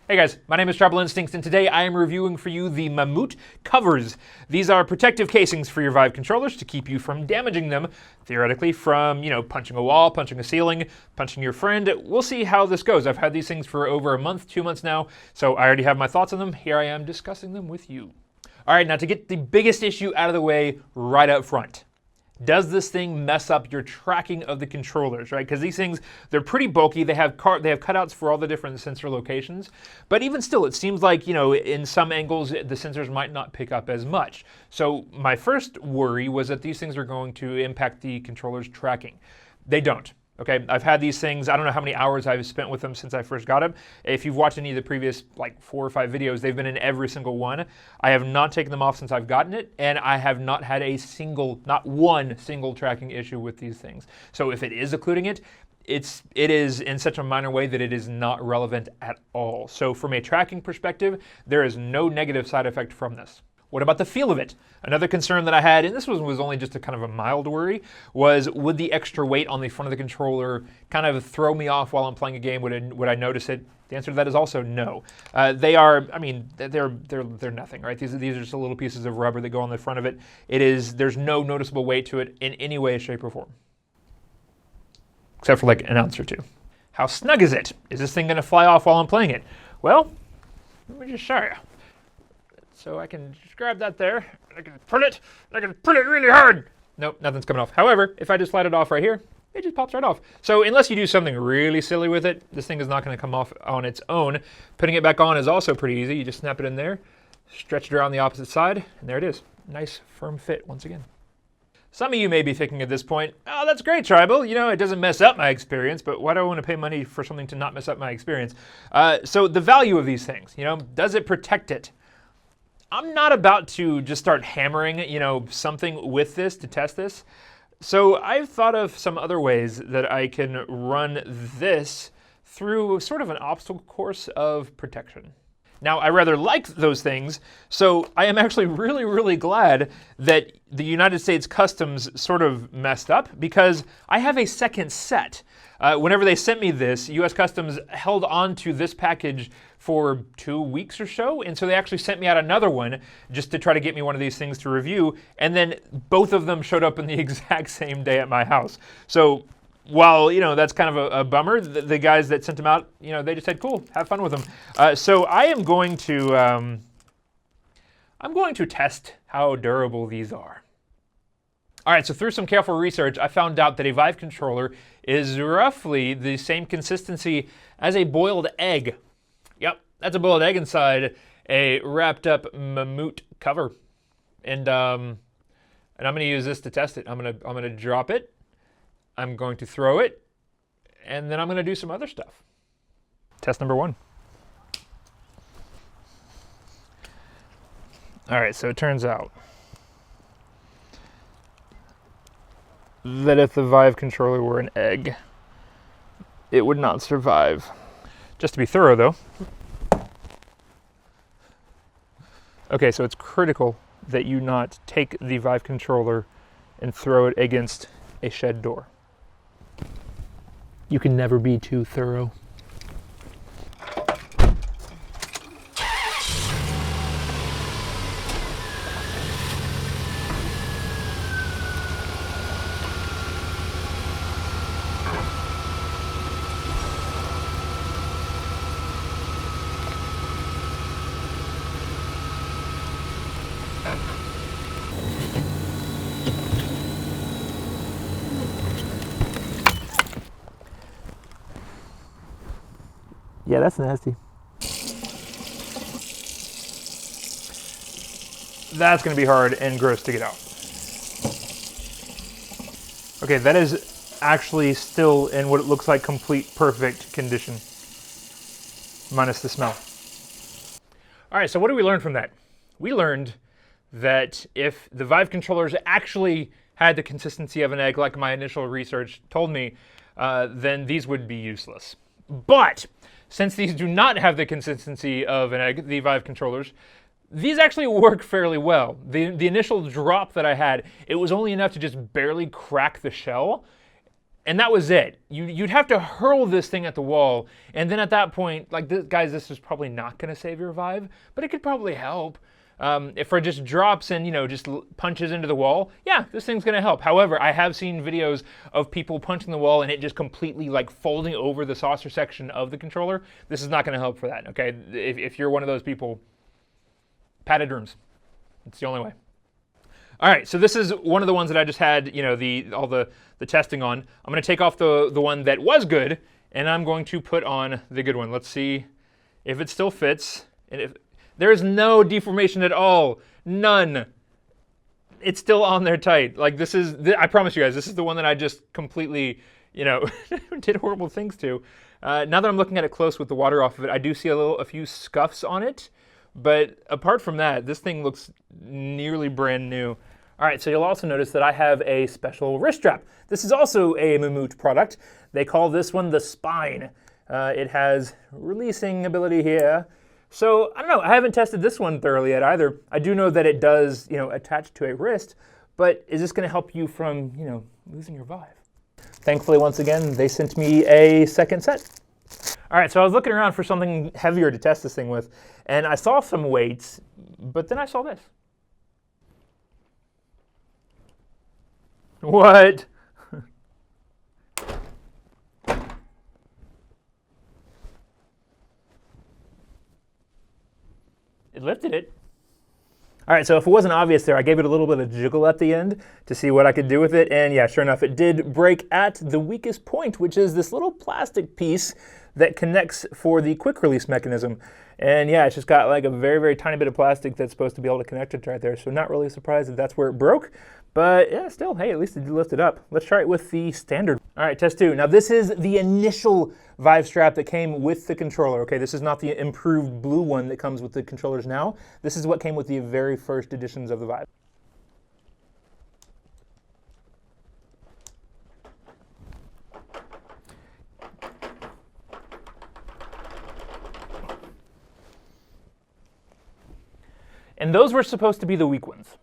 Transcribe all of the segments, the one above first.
Hey guys, my name is Tribal Instincts, and today I am reviewing for you the Mamut covers. These are protective casings for your Vive controllers to keep you from damaging them, theoretically from, punching a wall, punching a ceiling, punching your friend. We'll see how this goes. I've had these things for over a month, 2 months now, so I already have my thoughts on them. Here I am discussing them with you. All right, now to get the biggest issue out of the way right up front. Does this thing mess up your tracking of the controllers, right? Because these things, they're pretty bulky. They have cutouts for all the different sensor locations. But even still, it seems like, in some angles, the sensors might not pick up as much. So my first worry was that these things are going to impact the controller's tracking. They don't. Okay, I've had these things, I don't know how many hours I've spent with them since I first got them. If you've watched any of the previous 4 or 5 videos, they've been in every single one. I have not taken them off since I've gotten it, and I have not had not one single tracking issue with these things. So if it is occluding it, it is in such a minor way that it is not relevant at all. So from a tracking perspective, there is no negative side effect from this. What about the feel of it? Another concern that I had, and this was only just a kind of a mild worry, was would the extra weight on the front of the controller kind of throw me off while I'm playing a game? Would I notice it? The answer to that is also no. They are, they're nothing, right? These are just little pieces of rubber that go on the front of it. There's no noticeable weight to it in any way, shape, or form. Except for like an ounce or two. How snug is it? Is this thing gonna fly off while I'm playing it? Well, let me just show you. So I can just grab that there, I can pull it really hard. Nope, nothing's coming off. However, if I just slide it off right here, it just pops right off. So unless you do something really silly with it, this thing is not gonna come off on its own. Putting it back on is also pretty easy. You just snap it in there, stretch it around the opposite side, and there it is. Nice, firm fit once again. Some of you may be thinking at this point, oh, that's great, Tribal. It doesn't mess up my experience, but why do I want to pay money for something to not mess up my experience? So the value of these things, does it protect it? I'm not about to just start hammering, something with this to test this. So I've thought of some other ways that I can run this through sort of an obstacle course of protection. Now, I rather like those things, so I am actually really, really glad that the United States Customs sort of messed up, because I have a second set. Whenever they sent me this, US Customs held on to this package for 2 weeks or so, and so they actually sent me out another one just to try to get me one of these things to review, and then both of them showed up in the exact same day at my house. So while, that's kind of a bummer, the guys that sent them out, they just said, cool, have fun with them. So I am going to, test how durable these are. All right, so through some careful research, I found out that a Vive controller is roughly the same consistency as a boiled egg. Yep, that's a boiled egg inside a wrapped up Mimmoot cover. And I'm gonna use this to test it. I'm gonna drop it. I'm going to throw it, and then I'm gonna do some other stuff. Test number 1. All right, so it turns out that if the Vive controller were an egg, it would not survive. Just to be thorough though. Okay, so it's critical that you not take the Vive controller and throw it against a shed door. You can never be too thorough. Yeah, that's nasty. That's going to be hard and gross to get out. Okay, that is actually still in what it looks like complete perfect condition, minus the smell. All right, so what did we learn from that? We learned that if the Vive controllers actually had the consistency of an egg, like my initial research told me, then these would be useless. But since these do not have the consistency of an egg, the Vive controllers, these actually work fairly well. The initial drop that I had, it was only enough to just barely crack the shell, and that was it. You'd have to hurl this thing at the wall, and then at that point, like, guys, this is probably not going to save your Vive, but it could probably help. If it just drops and, just punches into the wall, yeah, this thing's going to help. However, I have seen videos of people punching the wall and it just completely, like, folding over the saucer section of the controller. This is not going to help for that, okay? If you're one of those people, padded rooms. It's the only way. All right, so this is one of the ones that I just had, all the testing on. I'm going to take off the one that was good, and I'm going to put on the good one. Let's see if it still fits, and if there's no deformation at all, none. It's still on there tight. Like, I promise you guys, this is the one that I just completely, did horrible things to. Now that I'm looking at it close with the water off of it, I do see a few scuffs on it. But apart from that, this thing looks nearly brand new. All right, so you'll also notice that I have a special wrist strap. This is also a Mimmoot product. They call this one the Spine. It has releasing ability here. So, I don't know, I haven't tested this one thoroughly yet either. I do know that it does, attach to a wrist, but is this gonna help you from, losing your Vive? Thankfully, once again, they sent me a second set. All right, so I was looking around for something heavier to test this thing with, and I saw some weights, but then I saw this. What? It lifted it. All right, so if it wasn't obvious there, I gave it a little bit of jiggle at the end to see what I could do with it, and yeah, sure enough, it did break at the weakest point, which is this little plastic piece that connects for the quick release mechanism. And yeah, it's just got like a very, very tiny bit of plastic that's supposed to be able to connect it right there, so not really surprised that that's where it broke. But yeah, still, hey, at least it did lift it up. Let's try it with the standard. All right, test two. Now this is the initial Vive strap that came with the controller, okay? This is not the improved blue one that comes with the controllers now. This is what came with the very first editions of the Vive. And those were supposed to be the weak ones.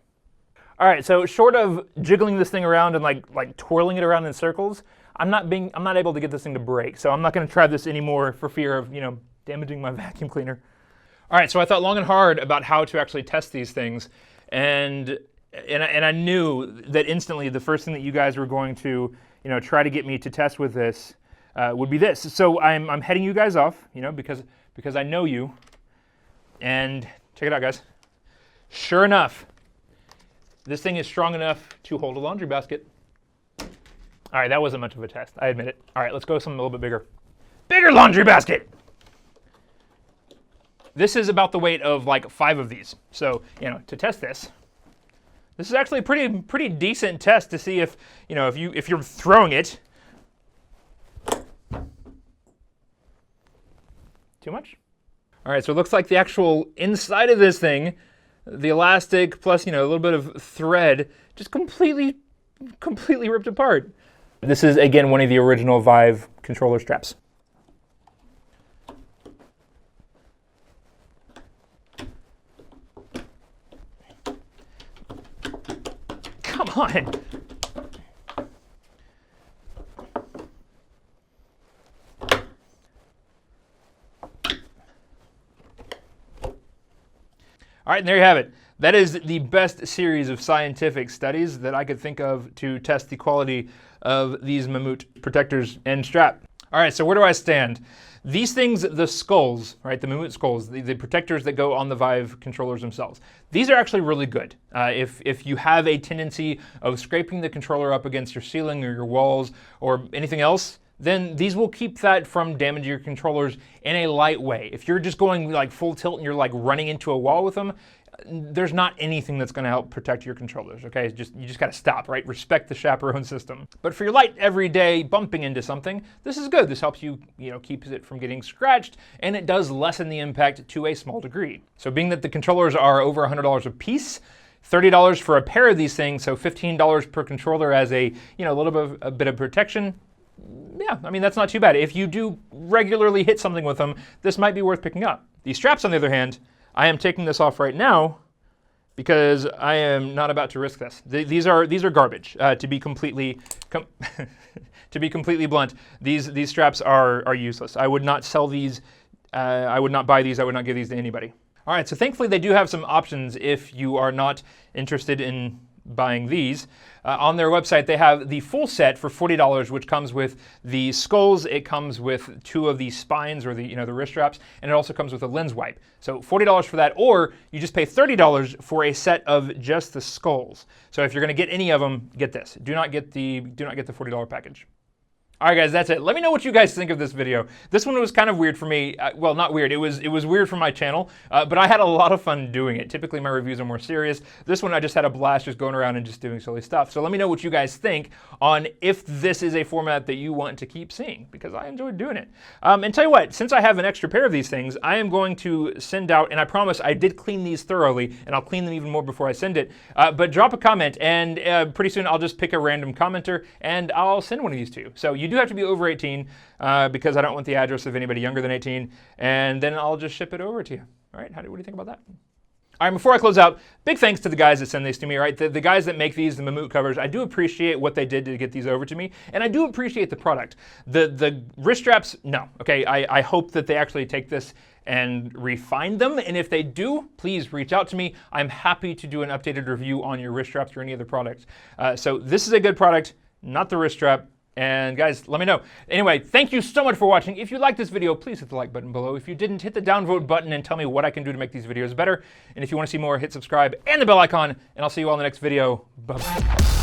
All right, so short of jiggling this thing around and like twirling it around in circles, I'm not able to get this thing to break. So I'm not going to try this anymore for fear of, damaging my vacuum cleaner. All right, so I thought long and hard about how to actually test these things, and I knew that instantly the first thing that you guys were going to, try to get me to test with this would be this. So I'm heading you guys off, because I know you, and check it out, guys. Sure enough, this thing is strong enough to hold a laundry basket. All right, that wasn't much of a test, I admit it. All right, let's go with something a little bit bigger. Bigger laundry basket! This is about the weight of like 5 of these. So, to test this, this is actually a pretty decent test to see if, if you're throwing it. Too much? All right, so it looks like the actual inside of this thing, the elastic plus, a little bit of thread, just completely ripped apart. This is, again, one of the original Vive controller straps. Come on! All right, and there you have it. That is the best series of scientific studies that I could think of to test the quality of these Mimmoot protectors and strap. All right, so where do I stand? These things, the skulls, right, the Mimmoot skulls, the protectors that go on the Vive controllers themselves, these are actually really good. If you have a tendency of scraping the controller up against your ceiling or your walls or anything else, then these will keep that from damaging your controllers in a light way. If you're just going like full tilt and you're like running into a wall with them, there's not anything that's going to help protect your controllers, okay? You just got to stop, right? Respect the chaperone system. But for your light everyday bumping into something, this is good. This helps you, keeps it from getting scratched, and it does lessen the impact to a small degree. So being that the controllers are over $100 a piece, $30 for a pair of these things, so $15 per controller as a, a bit of protection. Yeah, I mean, that's not too bad. If you do regularly hit something with them, this might be worth picking up. These straps, on the other hand, I am taking this off right now, because I am not about to risk this. These are garbage. To be completely blunt, these straps are useless. I would not sell these. I would not buy these. I would not give these to anybody. All right, so thankfully they do have some options if you are not interested in buying these. On their website, they have the full set for $40, which comes with the skulls. It comes with 2 of the spines, or the the wrist straps, and it also comes with a lens wipe. So $40 for that, or you just pay $30 for a set of just the skulls. So if you're going to get any of them, get this. Do not get the $40 package. All right, guys, that's it. Let me know what you guys think of this video. This one was kind of weird for me. Well, not weird. It was weird for my channel, but I had a lot of fun doing it. Typically, my reviews are more serious. This one, I just had a blast just going around and just doing silly stuff. So let me know what you guys think on if this is a format that you want to keep seeing, because I enjoyed doing it. And tell you what, since I have an extra pair of these things, I am going to send out, and I promise I did clean these thoroughly, and I'll clean them even more before I send it. But drop a comment, and pretty soon I'll just pick a random commenter, and I'll send one of these to you. So you do have to be over 18 because I don't want the address of anybody younger than 18, and then I'll just ship it over to you. All right, what do you think about that? All right, before I close out, big thanks to the guys that send these to me, right? The guys that make these, the Mimmoot covers, I do appreciate what they did to get these over to me, and I do appreciate the product. The wrist straps, no, okay? I hope that they actually take this and refine them, and if they do, please reach out to me. I'm happy to do an updated review on your wrist straps or any other products. So this is a good product, not the wrist strap. And guys, let me know. Anyway, thank you so much for watching. If you liked this video, please hit the like button below. If you didn't, hit the downvote button and tell me what I can do to make these videos better. And if you want to see more, hit subscribe and the bell icon. And I'll see you all in the next video. Bye-bye.